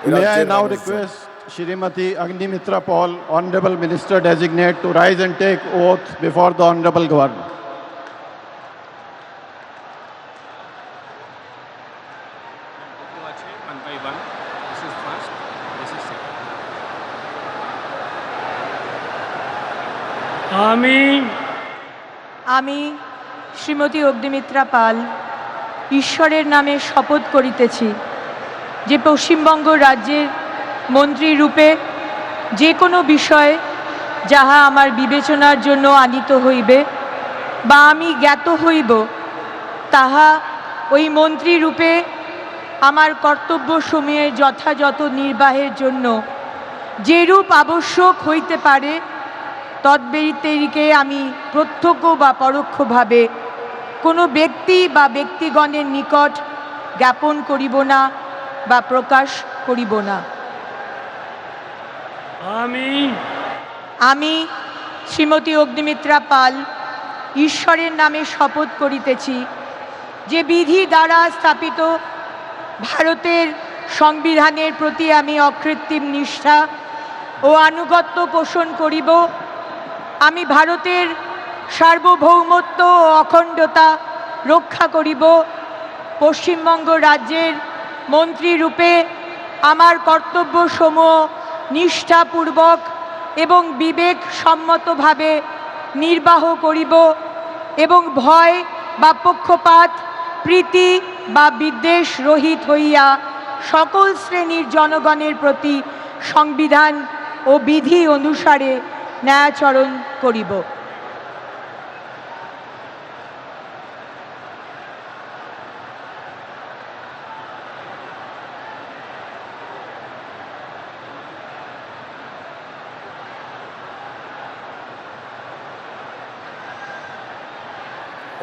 May I now request Shrimati Agnimitra Paul, Honorable Minister Designate, to rise and take oath before the Honorable Governor. One by one. This is first, this is second. আমি শ্রীমতী অগ্নিমিত্রা পাল ঈশ্বরের নামে শপথ করিতেছি যে পশ্চিমবঙ্গ রাজ্যের মন্ত্রী রূপে যে কোনো বিষয় যাহা আমার বিবেচনার জন্য আনিত হইবে বা আমি জ্ঞাত হইব তাহা ওই মন্ত্রী রূপে আমার কর্তব্যসমূহের যথাযথ নির্বাহের জন্য যেরূপ আবশ্যক হইতে পারে তদ্ব্যতিরিকে আমি প্রত্যক্ষ বা পরোক্ষভাবে কোনো ব্যক্তি বা ব্যক্তিগণের নিকট জ্ঞাপন করিব না বা প্রকাশ করিব না। আমি শ্রীমতী অগ্নিমিত্রা পাল ঈশ্বরের নামে শপথ করিতেছি যে বিধি দ্বারা স্থাপিত ভারতের সংবিধানের প্রতি আমি অকৃত্রিম নিষ্ঠা ও আনুগত্য পোষণ করিব। আমি ভারতের সার্বভৌমত্ব ও অখণ্ডতা রক্ষা করিব। পশ্চিমবঙ্গ রাজ্যের মন্ত্রী রূপে আমার কর্তব্যসমূহ নিষ্ঠাপূর্বক এবং বিবেকসম্মতভাবে নির্বাহ করিব এবং ভয় বা পক্ষপাত প্রীতি বা বিদ্বেষ রহিত হইয়া সকল শ্রেণীর জনগণের প্রতি সংবিধান ও বিধি অনুসারে ন্যায়াচরণ করিব।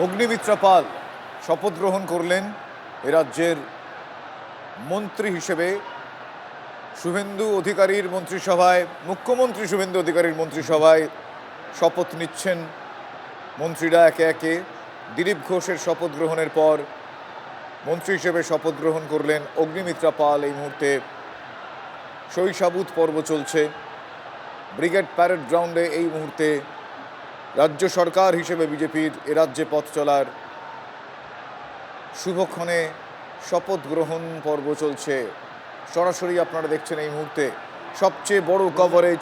অগ্নিমিত্রা পাল শপথ গ্রহণ করলেন এ রাজ্যের মন্ত্রী হিসেবে। শুভেন্দু অধিকারীর মন্ত্রিসভায়, মুখ্যমন্ত্রী শুভেন্দু অধিকারীর মন্ত্রিসভায় শপথ নিচ্ছেন মন্ত্রীরা একে একে। দিলীপ ঘোষের শপথ গ্রহণের পর মন্ত্রী হিসেবে শপথ গ্রহণ করলেন অগ্নিমিত্রা পাল। এই মুহূর্তে শৈশাবুত পর্ব চলছে ব্রিগেড প্যারেড গ্রাউন্ডে। এই মুহূর্তে রাজ্য সরকার হিসেবে বিজেপির এ রাজ্যে পথ চলার শুভক্ষণে শপথ গ্রহণ পর্ব চলছে। সরাসরি আপনারা দেখছেন এই মুহূর্তে সবচেয়ে বড় কভারেজ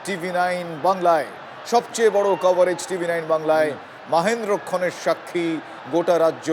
TV9 বাংলায়, সবচেয়ে বড় কভারেজ TV9 বাংলায়। মাহেন্দ্রক্ষণের সাক্ষী গোটা রাজ্য।